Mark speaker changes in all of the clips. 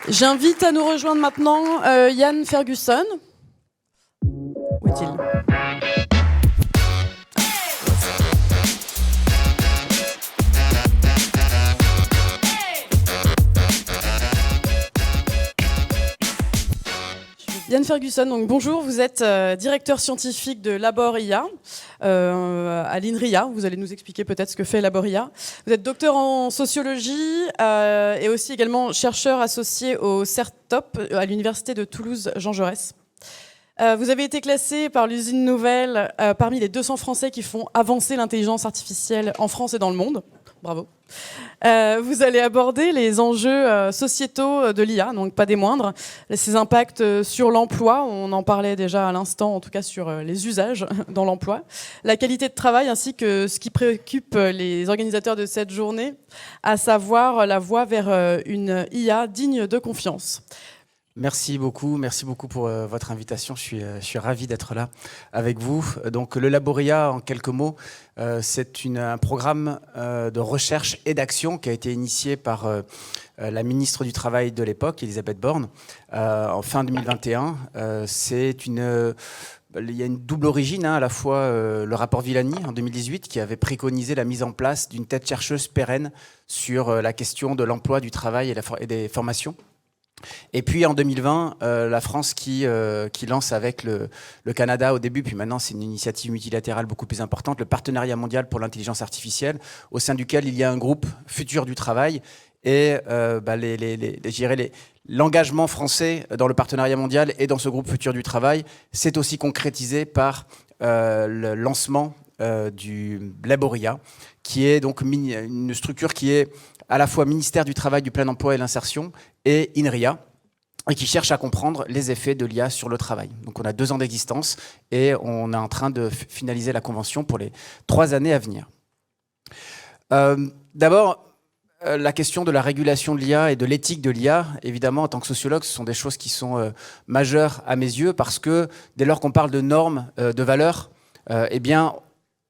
Speaker 1: J'invite à nous rejoindre maintenant Ian Ferguson. Où est-il ? Ian Ferguson, donc bonjour, vous êtes directeur scientifique de Labor IA à l'INRIA. Vous allez nous expliquer peut-être ce que fait Labor IA. Vous êtes docteur en sociologie et aussi également chercheur associé au CERTOP à l'université de Toulouse Jean Jaurès. Vous avez été classé par l'usine Nouvelle parmi les 200 Français qui font avancer l'intelligence artificielle en France et dans le monde. Bravo. Vous allez aborder les enjeux sociétaux de l'IA, donc pas des moindres, ses impacts sur l'emploi, on en parlait déjà à l'instant, en tout cas sur les usages dans l'emploi, la qualité de travail ainsi que ce qui préoccupe les organisateurs de cette journée, à savoir la voie vers une IA digne de confiance.
Speaker 2: Merci beaucoup pour votre invitation. Je suis ravi d'être là avec vous. Donc le Labor IA, en quelques mots, c'est un programme de recherche et d'action qui a été initié par la ministre du Travail de l'époque, Elisabeth Borne, en fin 2021. Il y a une double origine, à la fois le rapport Villani en 2018 qui avait préconisé la mise en place d'une tête chercheuse pérenne sur la question de l'emploi, du travail et des formations. Et puis en 2020, la France qui lance avec le Canada au début, puis maintenant c'est une initiative multilatérale beaucoup plus importante, le Partenariat mondial pour l'intelligence artificielle, au sein duquel il y a un groupe Futur du travail et l'engagement français dans le partenariat mondial et dans ce groupe Futur du travail s'est aussi concrétisé par le lancement du Labor IA, qui est donc une structure qui est à la fois ministère du Travail, du Plein Emploi et l'Insertion et INRIA, et qui cherche à comprendre les effets de l'IA sur le travail. Donc on a 2 ans d'existence et on est en train de finaliser la convention pour les 3 années à venir. D'abord, la question de la régulation de l'IA et de l'éthique de l'IA, évidemment, en tant que sociologue, ce sont des choses qui sont majeures à mes yeux, parce que dès lors qu'on parle de normes, de valeurs, eh bien,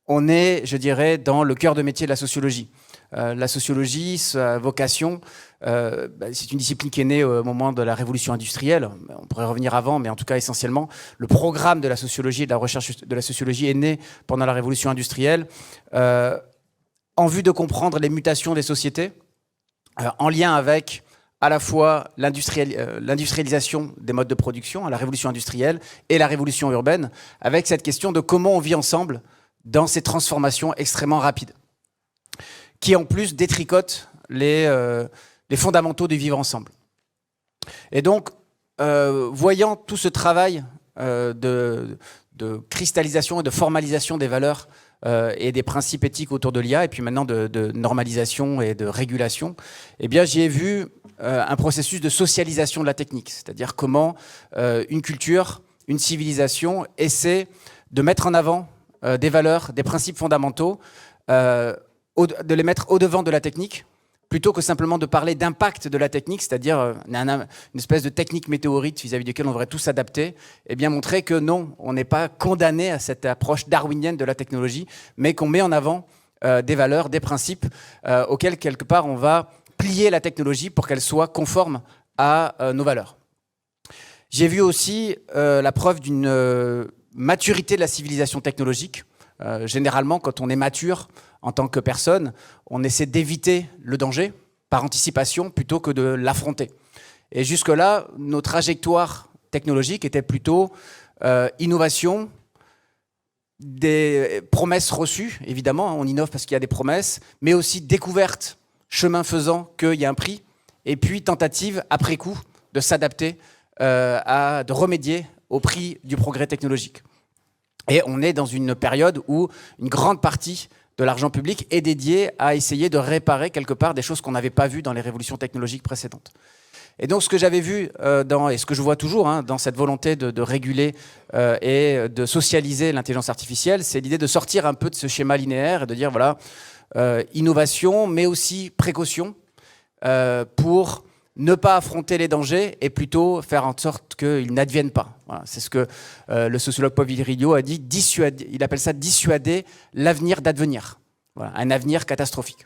Speaker 2: on est, je dirais, dans le cœur de métier de la sociologie. La sociologie, sa vocation, c'est une discipline qui est née au moment de la révolution industrielle. On pourrait revenir avant, mais en tout cas essentiellement, le programme de la sociologie et de la recherche de la sociologie est né pendant la révolution industrielle en vue de comprendre les mutations des sociétés, en lien avec à la fois l'industrialisation des modes de production, la révolution industrielle et la révolution urbaine, avec cette question de comment on vit ensemble dans ces transformations extrêmement rapides, qui en plus détricotent les fondamentaux du vivre ensemble. Et donc, voyant tout ce travail de cristallisation et de formalisation des valeurs et des principes éthiques autour de l'IA, et puis maintenant de normalisation et de régulation, eh bien, j'y ai vu un processus de socialisation de la technique, c'est-à-dire comment une culture, une civilisation essaie de mettre en avant des valeurs, des principes fondamentaux, de les mettre au-devant de la technique, plutôt que simplement de parler d'impact de la technique, c'est-à-dire une espèce de technique météorite vis-à-vis duquel on devrait tous s'adapter, et bien montrer que non, on n'est pas condamné à cette approche darwinienne de la technologie, mais qu'on met en avant des valeurs, des principes auxquels, quelque part, on va plier la technologie pour qu'elle soit conforme à nos valeurs. J'ai vu aussi la preuve d'une maturité de la civilisation technologique. Généralement, quand on est mature en tant que personne, on essaie d'éviter le danger par anticipation plutôt que de l'affronter. Et jusque-là, nos trajectoires technologiques étaient plutôt innovation, des promesses reçues, évidemment, on innove parce qu'il y a des promesses, mais aussi découverte, chemin faisant qu'il y a un prix, et puis tentative, après coup, de s'adapter, de remédier au prix du progrès technologique. Et on est dans une période où une grande partie de l'argent public est dédiée à essayer de réparer quelque part des choses qu'on n'avait pas vues dans les révolutions technologiques précédentes. Et donc ce que j'avais vu, et ce que je vois toujours dans cette volonté de réguler et de socialiser l'intelligence artificielle, c'est l'idée de sortir un peu de ce schéma linéaire et de dire voilà, innovation, mais aussi précaution pour ne pas affronter les dangers et plutôt faire en sorte qu'ils n'adviennent pas. Voilà, c'est ce que le sociologue Paul Virilio a dit, il appelle ça dissuader l'avenir d'advenir. Voilà, un avenir catastrophique.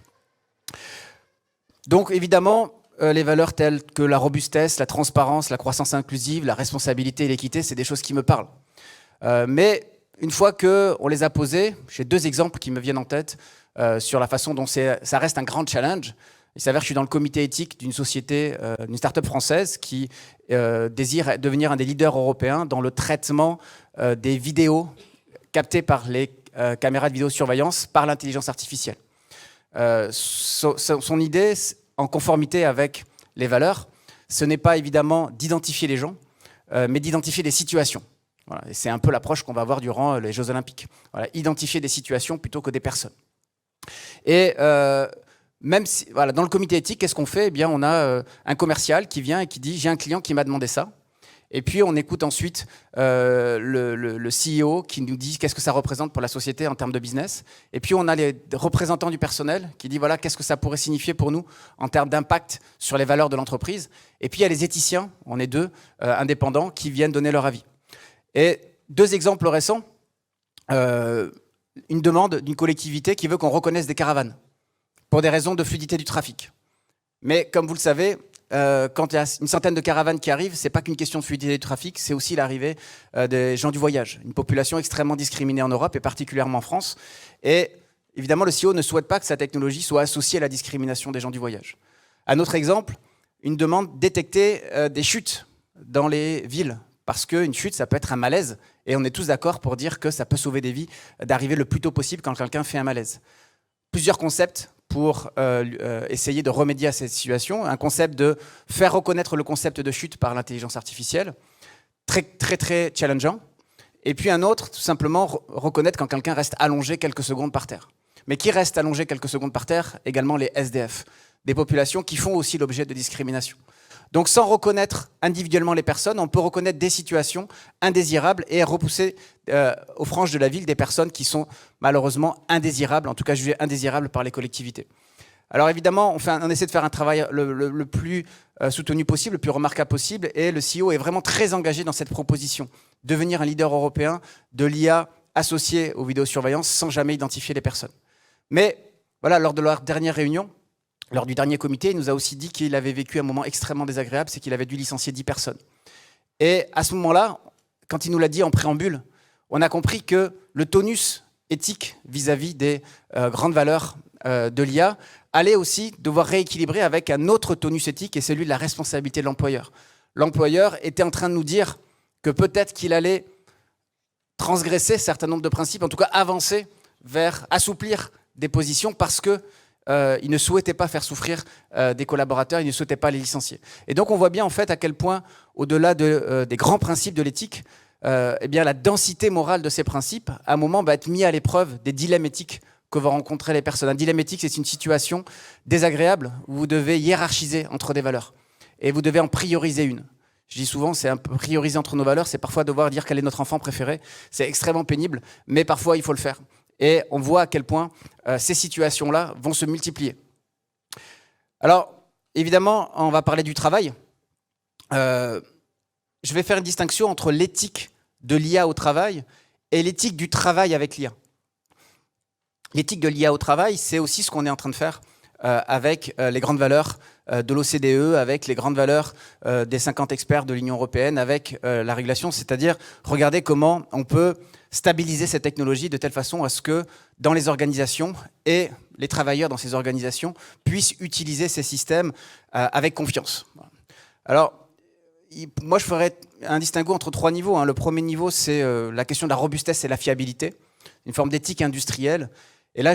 Speaker 2: Donc évidemment, les valeurs telles que la robustesse, la transparence, la croissance inclusive, la responsabilité et l'équité, c'est des choses qui me parlent. Mais une fois qu'on les a posées, j'ai 2 exemples qui me viennent en tête sur la façon dont ça reste un grand challenge. Il s'avère que je suis dans le comité éthique d'une société, d'une start-up française qui désire devenir un des leaders européens dans le traitement des vidéos captées par les caméras de vidéosurveillance par l'intelligence artificielle. Son idée, en conformité avec les valeurs, ce n'est pas évidemment d'identifier les gens, mais d'identifier des situations. Voilà, et c'est un peu l'approche qu'on va avoir durant les Jeux Olympiques. Voilà, identifier des situations plutôt que des personnes. Et même si, voilà, dans le comité éthique, qu'est-ce qu'on fait? Eh bien, on a un commercial qui vient et qui dit « j'ai un client qui m'a demandé ça ». Et puis, on écoute ensuite le CEO qui nous dit qu'est-ce que ça représente pour la société en termes de business. Et puis, on a les représentants du personnel qui disent voilà, qu'est-ce que ça pourrait signifier pour nous en termes d'impact sur les valeurs de l'entreprise. Et puis, il y a les éthiciens, on est 2 indépendants, qui viennent donner leur avis. Et 2 exemples récents. Une demande d'une collectivité qui veut qu'on reconnaisse des caravanes pour des raisons de fluidité du trafic. Mais comme vous le savez, quand il y a une centaine de caravanes qui arrivent, ce n'est pas qu'une question de fluidité du trafic, c'est aussi l'arrivée des gens du voyage, une population extrêmement discriminée en Europe et particulièrement en France. Et évidemment, le CEO ne souhaite pas que sa technologie soit associée à la discrimination des gens du voyage. Un autre exemple, une demande détecter des chutes dans les villes. Parce qu'une chute, ça peut être un malaise. Et on est tous d'accord pour dire que ça peut sauver des vies d'arriver le plus tôt possible quand quelqu'un fait un malaise. Plusieurs concepts pour essayer de remédier à cette situation. Un concept de faire reconnaître le concept de chute par l'intelligence artificielle. Très, très, très challengeant. Et puis un autre, tout simplement, reconnaître quand quelqu'un reste allongé quelques secondes par terre. Mais qui reste allongé quelques secondes par terre? Également les SDF. Des populations qui font aussi l'objet de discrimination. Donc sans reconnaître individuellement les personnes, on peut reconnaître des situations indésirables et repousser aux franges de la ville des personnes qui sont malheureusement indésirables, en tout cas jugées indésirables par les collectivités. Alors évidemment, on essaie de faire un travail le plus soutenu possible, le plus remarquable possible, et le CEO est vraiment très engagé dans cette proposition, devenir un leader européen de l'IA associée aux vidéosurveillances sans jamais identifier les personnes. Mais voilà, lors de leur dernière réunion, lors du dernier comité, il nous a aussi dit qu'il avait vécu un moment extrêmement désagréable, c'est qu'il avait dû licencier 10 personnes. Et à ce moment-là, quand il nous l'a dit en préambule, on a compris que le tonus éthique vis-à-vis des grandes valeurs de l'IA allait aussi devoir rééquilibrer avec un autre tonus éthique, et celui de la responsabilité de l'employeur. L'employeur était en train de nous dire que peut-être qu'il allait transgresser un certain nombre de principes, en tout cas avancer vers assouplir des positions parce que il ne souhaitait pas faire souffrir des collaborateurs, il ne souhaitait pas les licencier. Et donc on voit bien en fait à quel point, au-delà des grands principes de l'éthique, eh bien, la densité morale de ces principes, à un moment, va être mise à l'épreuve des dilemmes éthiques que vont rencontrer les personnes. Un dilemme éthique, c'est une situation désagréable où vous devez hiérarchiser entre des valeurs et vous devez en prioriser une. Je dis souvent, c'est un peu prioriser entre nos valeurs, c'est parfois devoir dire quel est notre enfant préféré. C'est extrêmement pénible, mais parfois il faut le faire. Et on voit à quel point ces situations-là vont se multiplier. Alors, évidemment, on va parler du travail. Je vais faire une distinction entre l'éthique de l'IA au travail et l'éthique du travail avec l'IA. L'éthique de l'IA au travail, c'est aussi ce qu'on est en train de faire avec les grandes valeurs de l'OCDE, avec les grandes valeurs des 50 experts de l'Union européenne, avec la régulation, c'est-à-dire regarder comment on peut stabiliser cette technologie de telle façon à ce que dans les organisations et les travailleurs dans ces organisations puissent utiliser ces systèmes avec confiance. Alors, moi je ferais un distinguo entre 3 niveaux. Le premier niveau, c'est la question de la robustesse et la fiabilité, une forme d'éthique industrielle. Et là,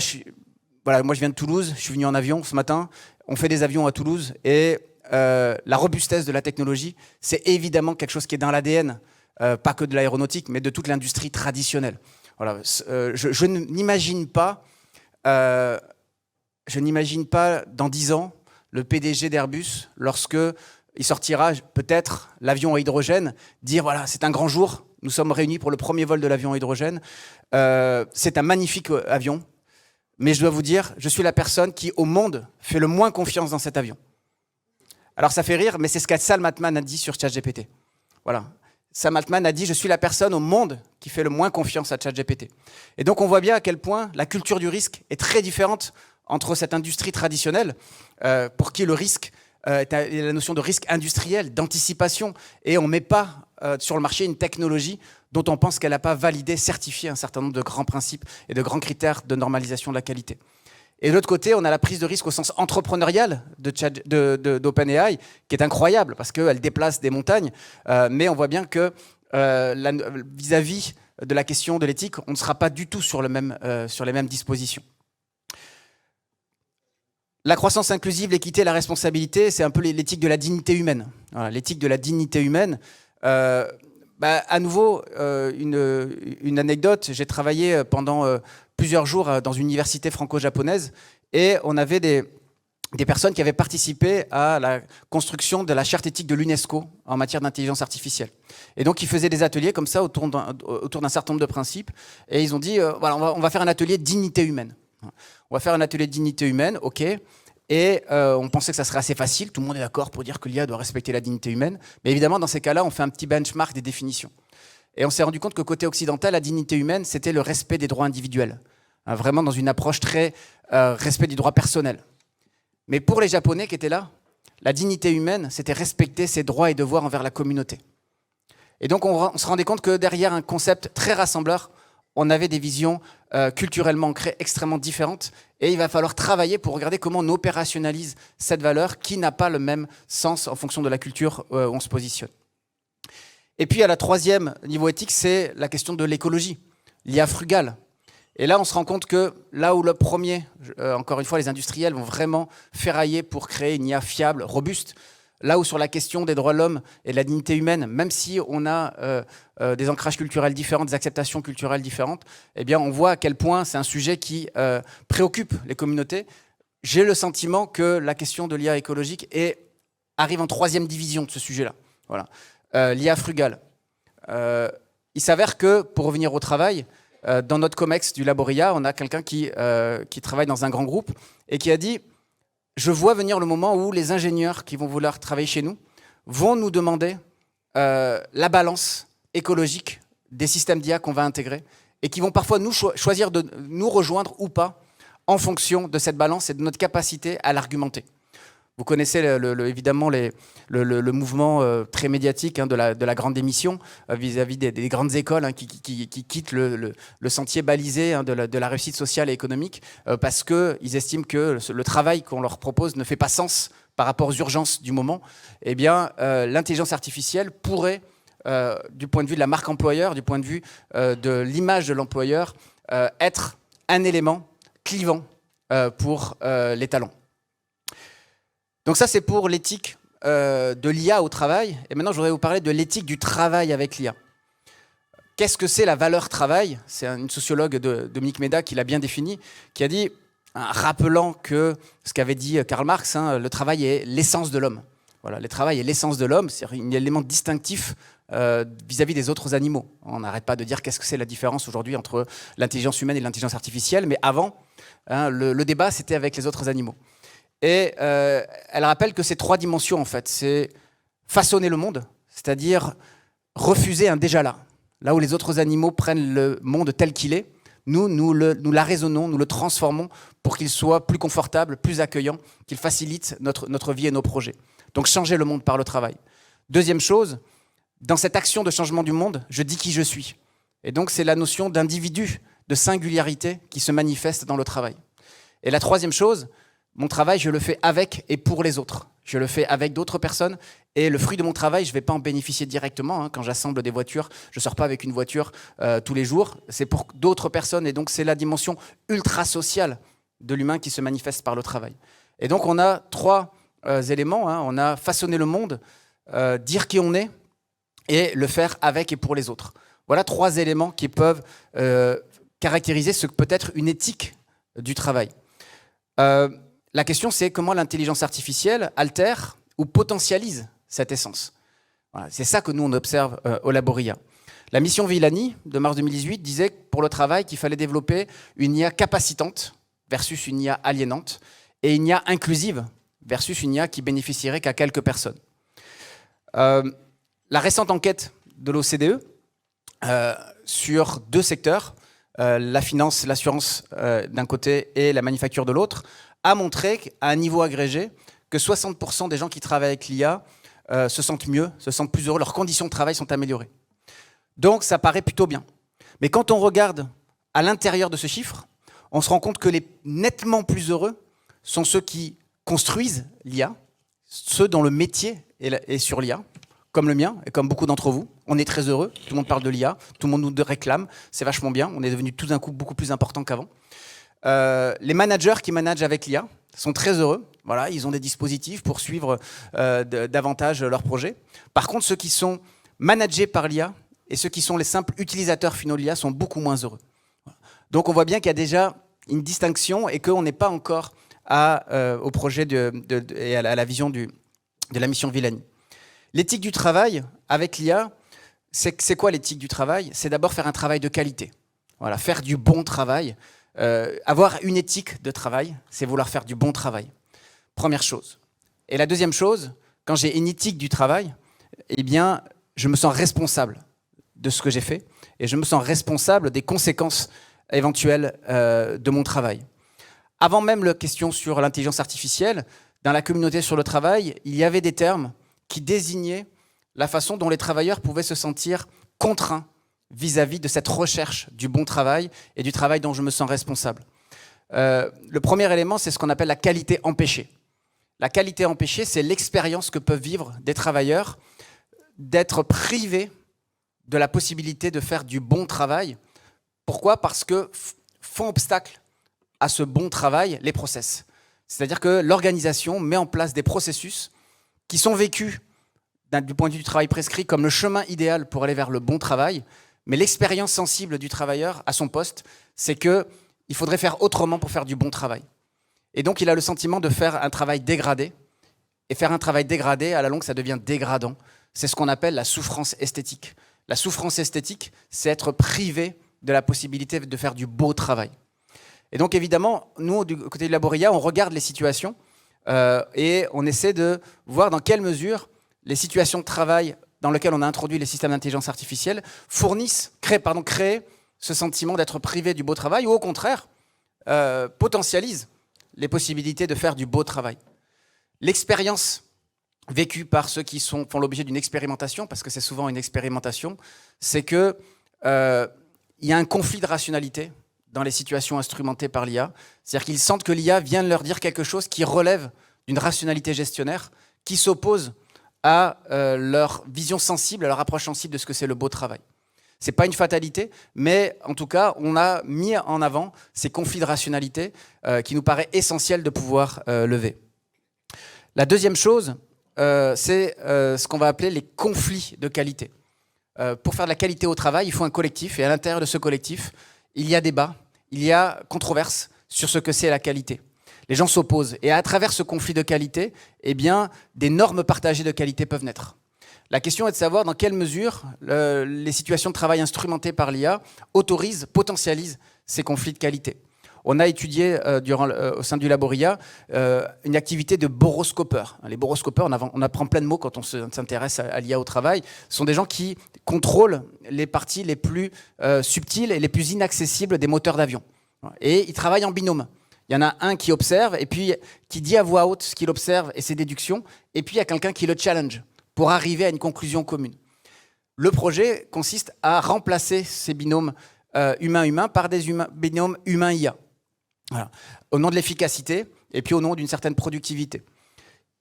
Speaker 2: voilà, moi je viens de Toulouse, je suis venu en avion ce matin, on fait des avions à Toulouse, et la robustesse de la technologie, c'est évidemment quelque chose qui est dans l'ADN, pas que de l'aéronautique, mais de toute l'industrie traditionnelle. Voilà, je n'imagine pas dans 10 ans le PDG d'Airbus, lorsque il sortira peut-être l'avion à hydrogène, dire voilà, c'est un grand jour, nous sommes réunis pour le premier vol de l'avion à hydrogène, c'est un magnifique avion, mais je dois vous dire, je suis la personne qui, au monde, fait le moins confiance dans cet avion. Alors ça fait rire, mais c'est ce que Sam Altman a dit sur ChatGPT. Voilà. Sam Altman a dit « Je suis la personne au monde qui fait le moins confiance à ChatGPT ». Et donc on voit bien à quel point la culture du risque est très différente entre cette industrie traditionnelle, pour qui le risque la notion de risque industriel, d'anticipation, et on ne met pas sur le marché une technologie dont on pense qu'elle n'a pas validé, certifié un certain nombre de grands principes et de grands critères de normalisation de la qualité. Et de l'autre côté, on a la prise de risque au sens entrepreneurial d'OpenAI, qui est incroyable, parce qu'elle déplace des montagnes, mais on voit bien que vis-à-vis de la question de l'éthique, on ne sera pas du tout sur les mêmes dispositions. La croissance inclusive, l'équité et la responsabilité, c'est un peu l'éthique de la dignité humaine. Voilà, l'éthique de la dignité humaine. À nouveau, une anecdote, j'ai travaillé pendant plusieurs jours dans une université franco-japonaise et on avait des personnes qui avaient participé à la construction de la charte éthique de l'UNESCO en matière d'intelligence artificielle. Et donc, ils faisaient des ateliers comme ça autour d'un certain nombre de principes et ils ont dit, voilà, on va faire un atelier de dignité humaine. On va faire un atelier de dignité humaine, ok. Et on pensait que ça serait assez facile, tout le monde est d'accord pour dire que l'IA doit respecter la dignité humaine. Mais évidemment, dans ces cas-là, on fait un petit benchmark des définitions. Et on s'est rendu compte que côté occidental, la dignité humaine, c'était le respect des droits individuels. Vraiment dans une approche très respect du droit personnel. Mais pour les Japonais qui étaient là, la dignité humaine, c'était respecter ses droits et devoirs envers la communauté. Et donc on se rendait compte que derrière un concept très rassembleur, on avait des visions culturellement ancrées extrêmement différentes et il va falloir travailler pour regarder comment on opérationnalise cette valeur qui n'a pas le même sens en fonction de la culture où on se positionne. Et puis à la troisième niveau éthique, c'est la question de l'écologie, l'IA frugale. Et là, on se rend compte que là où le premier, encore une fois, les industriels vont vraiment ferrailler pour créer une IA fiable, robuste, là où sur la question des droits de l'homme et de la dignité humaine, même si on a des ancrages culturels différents, des acceptations culturelles différentes, eh bien, on voit à quel point c'est un sujet qui préoccupe les communautés. J'ai le sentiment que la question de l'IA écologique arrive en troisième division de ce sujet-là. Voilà. L'IA frugale. Il s'avère que, pour revenir au travail, dans notre COMEX du Laboria, on a quelqu'un qui travaille dans un grand groupe et qui a dit « Je vois venir le moment où les ingénieurs qui vont vouloir travailler chez nous vont nous demander la balance écologique des systèmes d'IA qu'on va intégrer et qui vont parfois choisir de nous rejoindre ou pas en fonction de cette balance et de notre capacité à l'argumenter. » Vous connaissez évidemment le mouvement très médiatique de la grande démission vis-à-vis des grandes écoles qui quittent le sentier balisé de la réussite sociale et économique parce qu'ils estiment que le travail qu'on leur propose ne fait pas sens par rapport aux urgences du moment. Eh bien, l'intelligence artificielle pourrait, du point de vue de la marque employeur, du point de vue de l'image de l'employeur, être un élément clivant pour les talents. Donc ça, c'est pour l'éthique de l'IA au travail. Et maintenant, je voudrais vous parler de l'éthique du travail avec l'IA. Qu'est-ce que c'est la valeur travail? C'est une sociologue, Dominique Méda, qui l'a bien défini, qui a dit, rappelant que ce qu'avait dit Karl Marx, le travail est l'essence de l'homme. Voilà, le travail est l'essence de l'homme, c'est un élément distinctif vis-à-vis des autres animaux. On n'arrête pas de dire qu'est-ce que c'est la différence aujourd'hui entre l'intelligence humaine et l'intelligence artificielle, mais avant, le débat, c'était avec les autres animaux. Et elle rappelle que ces trois dimensions, en fait, c'est façonner le monde, c'est-à-dire refuser un déjà là. Là où les autres animaux prennent le monde tel qu'il est, nous l'arraisonnons, nous le transformons pour qu'il soit plus confortable, plus accueillant, qu'il facilite notre vie et nos projets. Donc changer le monde par le travail. Deuxième chose, dans cette action de changement du monde, je dis qui je suis. Et donc c'est la notion d'individu, de singularité qui se manifeste dans le travail. Et la troisième chose, mon travail, je le fais avec et pour les autres. Je le fais avec d'autres personnes et le fruit de mon travail, je ne vais pas en bénéficier directement. Quand j'assemble des voitures, je ne sors pas avec une voiture tous les jours. C'est pour d'autres personnes et donc c'est la dimension ultra-sociale de l'humain qui se manifeste par le travail. Et donc on a trois éléments. On a façonner le monde, dire qui on est et le faire avec et pour les autres. Voilà trois éléments qui peuvent caractériser ce que peut être une éthique du travail. La question, c'est comment l'intelligence artificielle altère ou potentialise cette essence. Voilà, c'est ça que nous, on observe au Laboria. La mission Villani de mars 2018 disait pour le travail qu'il fallait développer une IA capacitante versus une IA aliénante et une IA inclusive versus une IA qui bénéficierait qu'à quelques personnes. La récente enquête de l'OCDE sur deux secteurs, la finance, l'assurance d'un côté et la manufacture de l'autre, a montré à un niveau agrégé que 60% des gens qui travaillent avec l'IA se sentent mieux, se sentent plus heureux, leurs conditions de travail sont améliorées. Donc ça paraît plutôt bien. Mais quand on regarde à l'intérieur de ce chiffre, on se rend compte que les nettement plus heureux sont ceux qui construisent l'IA, ceux dont le métier est sur l'IA, comme le mien et comme beaucoup d'entre vous. On est très heureux, tout le monde parle de l'IA, tout le monde nous réclame, c'est vachement bien, on est devenu tout d'un coup beaucoup plus important qu'avant. Les managers qui managent avec l'IA sont très heureux, voilà, ils ont des dispositifs pour suivre davantage leurs projets. Par contre, ceux qui sont managés par l'IA et ceux qui sont les simples utilisateurs finaux de l'IA sont beaucoup moins heureux. Donc on voit bien qu'il y a déjà une distinction et qu'on n'est pas encore au projet et à la vision de la mission Villani. L'éthique du travail avec l'IA, c'est quoi l'éthique du travail? C'est d'abord faire un travail de qualité. Voilà, faire du bon travail. Avoir une éthique de travail, c'est vouloir faire du bon travail. Première chose. Et la deuxième chose, quand j'ai une éthique du travail, eh bien, je me sens responsable de ce que j'ai fait et je me sens responsable des conséquences éventuelles de mon travail. Avant même la question sur l'intelligence artificielle, dans la communauté sur le travail, il y avait des termes qui désignaient la façon dont les travailleurs pouvaient se sentir contraints vis-à-vis de cette recherche du bon travail et du travail dont je me sens responsable. Le premier élément, c'est ce qu'on appelle la qualité empêchée. La qualité empêchée, c'est l'expérience que peuvent vivre des travailleurs d'être privés de la possibilité de faire du bon travail. Pourquoi? Parce que font obstacle à ce bon travail les process. C'est-à-dire que l'organisation met en place des processus qui sont vécus du point de vue du travail prescrit comme le chemin idéal pour aller vers le bon travail, mais l'expérience sensible du travailleur à son poste, c'est qu'il faudrait faire autrement pour faire du bon travail. Et donc il a le sentiment de faire un travail dégradé, et faire un travail dégradé, à la longue, ça devient dégradant. C'est ce qu'on appelle la souffrance esthétique. La souffrance esthétique, c'est être privé de la possibilité de faire du beau travail. Et donc évidemment, nous, du côté de Laboria, on regarde les situations et on essaie de voir dans quelle mesure les situations de travail dans lesquelles on a introduit les systèmes d'intelligence artificielle créent ce sentiment d'être privé du beau travail ou au contraire potentialisent les possibilités de faire du beau travail. L'expérience vécue par ceux qui font l'objet d'une expérimentation, parce que c'est souvent une expérimentation, c'est qu'il y a un conflit de rationalité dans les situations instrumentées par l'IA. C'est-à-dire qu'ils sentent que l'IA vient de leur dire quelque chose qui relève d'une rationalité gestionnaire, qui s'oppose à leur vision sensible, à leur approche sensible de ce que c'est le beau travail. Ce n'est pas une fatalité, mais en tout cas, on a mis en avant ces conflits de rationalité qui nous paraît essentiel de pouvoir lever. La deuxième chose, c'est ce qu'on va appeler les conflits de qualité. Pour faire de la qualité au travail, il faut un collectif, et à l'intérieur de ce collectif, il y a débat, il y a controverse sur ce que c'est la qualité. Les gens s'opposent, et à travers ce conflit de qualité, eh bien, des normes partagées de qualité peuvent naître. La question est de savoir dans quelle mesure les situations de travail instrumentées par l'IA potentialisent ces conflits de qualité. On a étudié au sein du Laboria une activité de boroscopeurs. Les boroscopeurs, on apprend plein de mots quand on s'intéresse à l'IA au travail. Ce sont des gens qui contrôlent les parties les plus subtiles et les plus inaccessibles des moteurs d'avion. Et ils travaillent en binôme. Il y en a un qui observe et puis qui dit à voix haute ce qu'il observe et ses déductions. Et puis il y a quelqu'un qui le challenge pour arriver à une conclusion commune. Le projet consiste à remplacer ces binômes humain-humain par des binômes humain-IA. Voilà. Au nom de l'efficacité et puis au nom d'une certaine productivité.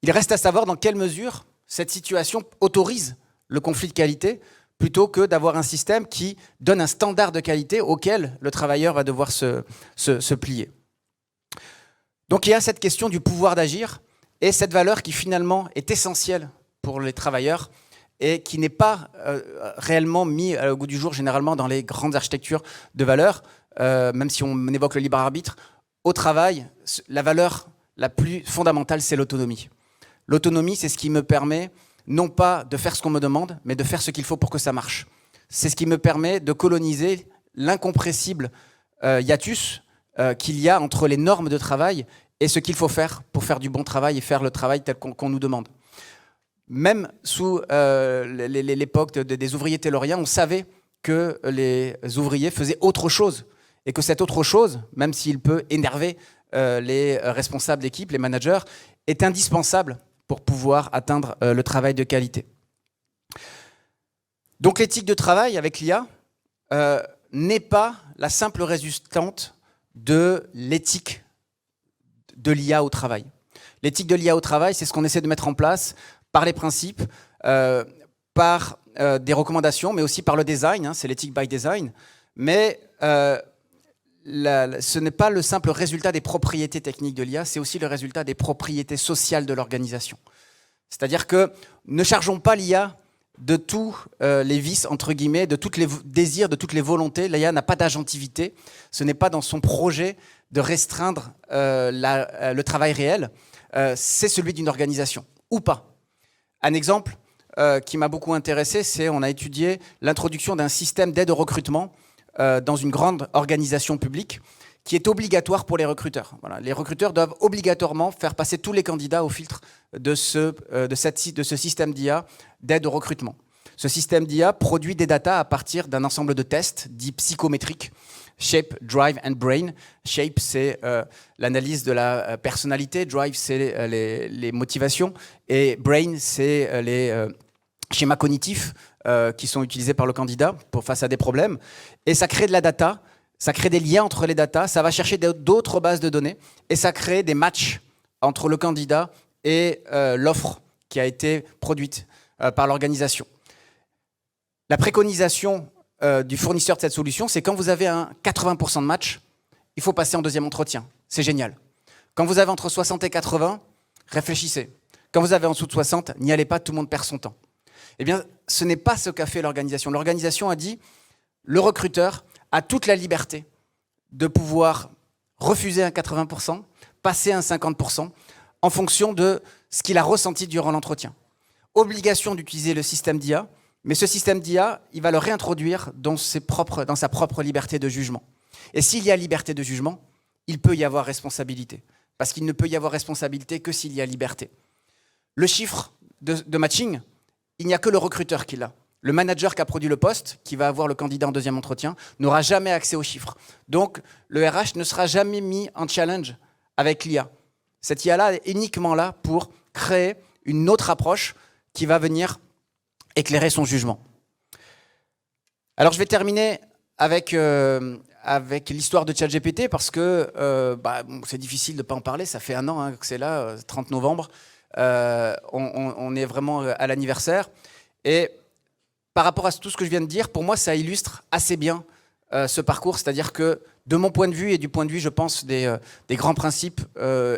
Speaker 2: Il reste à savoir dans quelle mesure cette situation autorise le conflit de qualité plutôt que d'avoir un système qui donne un standard de qualité auquel le travailleur va devoir se plier. Donc il y a cette question du pouvoir d'agir et cette valeur qui finalement est essentielle pour les travailleurs et qui n'est pas réellement mis au goût du jour généralement dans les grandes architectures de valeur, même si on évoque le libre arbitre. Au travail, la valeur la plus fondamentale, c'est l'autonomie. L'autonomie, c'est ce qui me permet non pas de faire ce qu'on me demande, mais de faire ce qu'il faut pour que ça marche. C'est ce qui me permet de coloniser l'incompressible hiatus qu'il y a entre les normes de travail et ce qu'il faut faire pour faire du bon travail et faire le travail tel qu'on nous demande. Même sous l'époque des ouvriers tayloriens, on savait que les ouvriers faisaient autre chose. Et que cette autre chose, même s'il peut énerver les responsables d'équipe, les managers, est indispensable pour pouvoir atteindre le travail de qualité. Donc l'éthique de travail avec l'IA n'est pas la simple résultante de l'éthique de l'IA au travail. L'éthique de l'IA au travail, c'est ce qu'on essaie de mettre en place par les principes, par des recommandations, mais aussi par le design, c'est l'éthique by design. Mais ce n'est pas le simple résultat des propriétés techniques de l'IA, c'est aussi le résultat des propriétés sociales de l'organisation. C'est-à-dire que ne chargeons pas l'IA de tous les vices, entre guillemets, de tous les désirs, de toutes les volontés. L'IA n'a pas d'agentivité. Ce n'est pas dans son projet de restreindre le travail réel. C'est celui d'une organisation, ou pas. Un exemple qui m'a beaucoup intéressé, c'est on a étudié l'introduction d'un système d'aide au recrutement dans une grande organisation publique qui est obligatoire pour les recruteurs. Voilà. Les recruteurs doivent obligatoirement faire passer tous les candidats au filtre de ce système d'IA d'aide au recrutement. Ce système d'IA produit des datas à partir d'un ensemble de tests dits psychométriques, Shape, Drive and Brain. Shape, c'est l'analyse de la personnalité, Drive, c'est les motivations, et Brain, c'est les schémas cognitifs qui sont utilisés par le candidat face à des problèmes. Et ça crée de la data. Ça crée des liens entre les datas, ça va chercher d'autres bases de données et ça crée des matchs entre le candidat et l'offre qui a été produite par l'organisation. La préconisation du fournisseur de cette solution, c'est quand vous avez un 80% de match, il faut passer en deuxième entretien. C'est génial. Quand vous avez entre 60 et 80, réfléchissez. Quand vous avez en dessous de 60, n'y allez pas, tout le monde perd son temps. Eh bien, ce n'est pas ce qu'a fait l'organisation. L'organisation a dit, le recruteur a toute la liberté de pouvoir refuser un 80%, passer un 50%, en fonction de ce qu'il a ressenti durant l'entretien. Obligation d'utiliser le système d'IA, mais ce système d'IA, il va le réintroduire dans sa propre liberté de jugement. Et s'il y a liberté de jugement, il peut y avoir responsabilité. Parce qu'il ne peut y avoir responsabilité que s'il y a liberté. Le chiffre de matching, il n'y a que le recruteur qui l'a. Le manager qui a produit le poste, qui va avoir le candidat en deuxième entretien, n'aura jamais accès aux chiffres. Donc, le RH ne sera jamais mis en challenge avec l'IA. Cette IA-là est uniquement là pour créer une autre approche qui va venir éclairer son jugement. Alors, je vais terminer avec l'histoire de ChatGPT parce que c'est difficile de ne pas en parler. Ça fait 1 an que c'est là, 30 novembre. On est vraiment à l'anniversaire. Et par rapport à tout ce que je viens de dire, pour moi, ça illustre assez bien ce parcours. C'est-à-dire que, de mon point de vue et du point de vue, je pense, des grands principes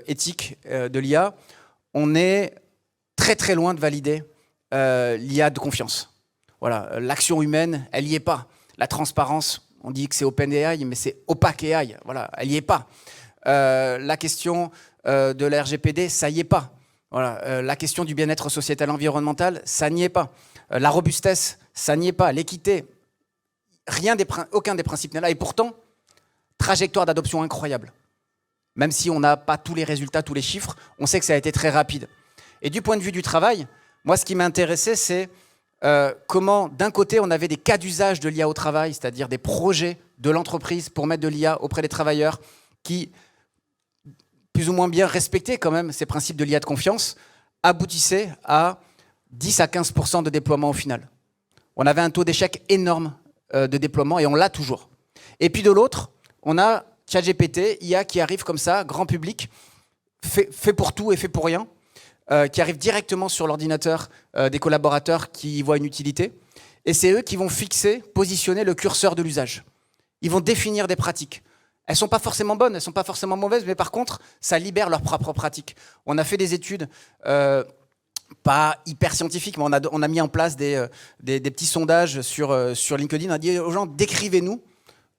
Speaker 2: éthiques de l'IA, on est très très loin de valider l'IA de confiance. Voilà, l'action humaine, elle n'y est pas. La transparence, on dit que c'est OpenAI, mais c'est opaque AI. Voilà, elle n'y est pas. La question de la RGPD, ça n'y est pas. Voilà, la question du bien-être sociétal environnemental, ça n'y est pas. La robustesse, ça n'y est pas. L'équité, aucun des principes n'est là. Et pourtant, trajectoire d'adoption incroyable. Même si on n'a pas tous les résultats, tous les chiffres, on sait que ça a été très rapide. Et du point de vue du travail, moi, ce qui m'intéressait, c'est comment, d'un côté, on avait des cas d'usage de l'IA au travail, c'est-à-dire des projets de l'entreprise pour mettre de l'IA auprès des travailleurs qui, plus ou moins bien respectaient quand même ces principes de l'IA de confiance, aboutissaient à 10 à 15% de déploiement au final. On avait un taux d'échec énorme de déploiement et on l'a toujours. Et puis de l'autre, on a ChatGPT, IA qui arrive comme ça, grand public, fait pour tout et fait pour rien, qui arrive directement sur l'ordinateur des collaborateurs qui y voient une utilité. Et c'est eux qui vont fixer, positionner le curseur de l'usage. Ils vont définir des pratiques. Elles ne sont pas forcément bonnes, elles ne sont pas forcément mauvaises, mais par contre, ça libère leurs propres pratiques. On a fait des études pas hyper scientifiques, mais on a mis en place des petits sondages sur LinkedIn. On a dit aux gens, décrivez-nous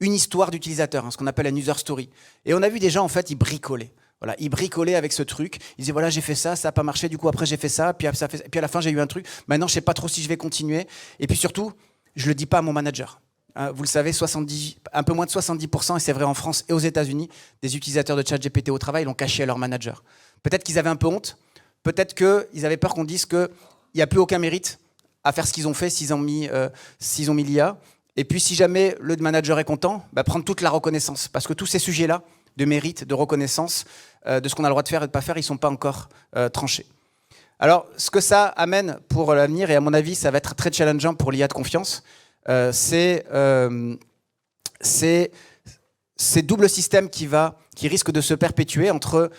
Speaker 2: une histoire d'utilisateur, ce qu'on appelle un user story. Et on a vu des gens, en fait, ils bricolaient. Voilà, ils bricolaient avec ce truc. Ils disaient, voilà, j'ai fait ça n'a pas marché, du coup, après, j'ai fait ça, puis à la fin, j'ai eu un truc. Maintenant, je ne sais pas trop si je vais continuer. Et puis surtout, je ne le dis pas à mon manager. Vous le savez, un peu moins de 70%, et c'est vrai en France et aux États-Unis, des utilisateurs de ChatGPT au travail l'ont caché à leur manager. Peut-être qu'ils avaient un peu honte, peut-être qu'ils avaient peur qu'on dise qu'il n'y a plus aucun mérite à faire ce qu'ils ont fait s'ils ont mis l'IA. Et puis si jamais le manager est content, prendre toute la reconnaissance. Parce que tous ces sujets-là de mérite, de reconnaissance de ce qu'on a le droit de faire et de ne pas faire, ils ne sont pas encore tranchés. Alors, ce que ça amène pour l'avenir, et à mon avis, ça va être très challengeant pour l'IA de confiance, c'est ces doubles systèmes qui risquent de se perpétuer entre...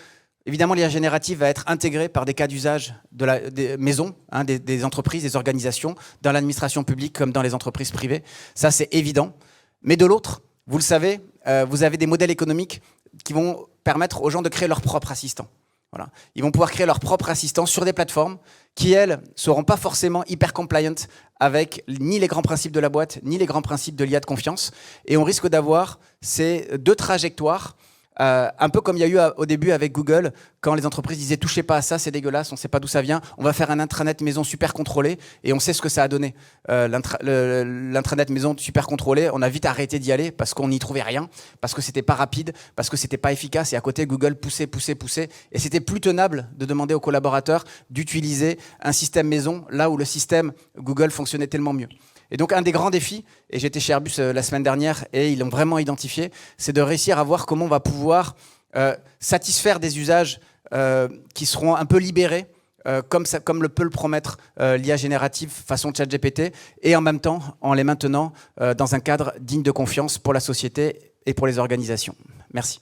Speaker 2: Évidemment, l'IA générative va être intégrée par des cas d'usage des maisons, hein, des entreprises, des organisations, dans l'administration publique comme dans les entreprises privées. Ça, c'est évident. Mais de l'autre, vous le savez, vous avez des modèles économiques qui vont permettre aux gens de créer leur propre assistant. Voilà. Ils vont pouvoir créer leur propre assistant sur des plateformes qui, elles, ne seront pas forcément hyper compliant avec ni les grands principes de la boîte, ni les grands principes de l'IA de confiance. Et on risque d'avoir ces deux trajectoires, un peu comme il y a eu au début avec Google, quand les entreprises disaient « touchez pas à ça, c'est dégueulasse, on ne sait pas d'où ça vient, on va faire un intranet maison super contrôlé » et on sait ce que ça a donné. L'intranet maison super contrôlé, on a vite arrêté d'y aller parce qu'on n'y trouvait rien, parce que c'était pas rapide, parce que c'était pas efficace, et à côté Google poussait, et c'était plus tenable de demander aux collaborateurs d'utiliser un système maison là où le système Google fonctionnait tellement mieux. Et donc, un des grands défis, et j'étais chez Airbus la semaine dernière, et ils l'ont vraiment identifié, c'est de réussir à voir comment on va pouvoir satisfaire des usages qui seront un peu libérés, comme peut le promettre l'IA générative façon ChatGPT, et en même temps, en les maintenant dans un cadre digne de confiance pour la société et pour les organisations. Merci.